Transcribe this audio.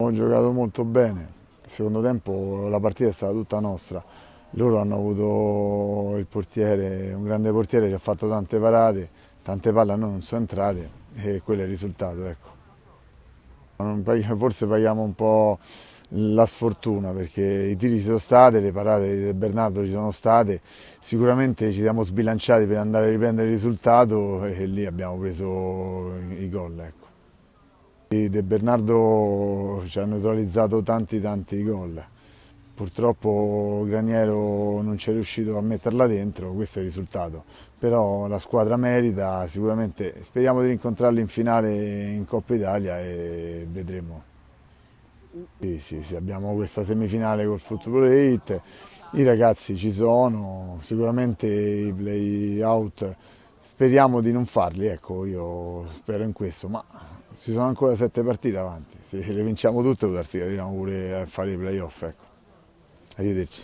Abbiamo giocato molto bene, il secondo tempo la partita è stata tutta nostra, loro hanno avuto il portiere, un grande portiere che ha fatto tante parate, tante palle a noi non sono entrate e quello è il risultato, ecco. Forse paghiamo un po' la sfortuna perché i tiri ci sono stati, le parate di Bernardo ci sono state, sicuramente ci siamo sbilanciati per andare a riprendere il risultato e lì abbiamo preso i gol, ecco. De Bernardo ci ha neutralizzato tanti gol. Purtroppo Graniero non ci è riuscito a metterla dentro, questo è il risultato. Però la squadra merita, sicuramente speriamo di incontrarli in finale in Coppa Italia e vedremo. Sì, abbiamo questa semifinale col Football 8, i ragazzi ci sono, sicuramente i play out speriamo di non farli, ecco, io spero in questo, ma ci sono ancora 7 partite avanti, se le vinciamo tutte può darsi che arriviamo pure a fare i playoff, ecco. Arrivederci.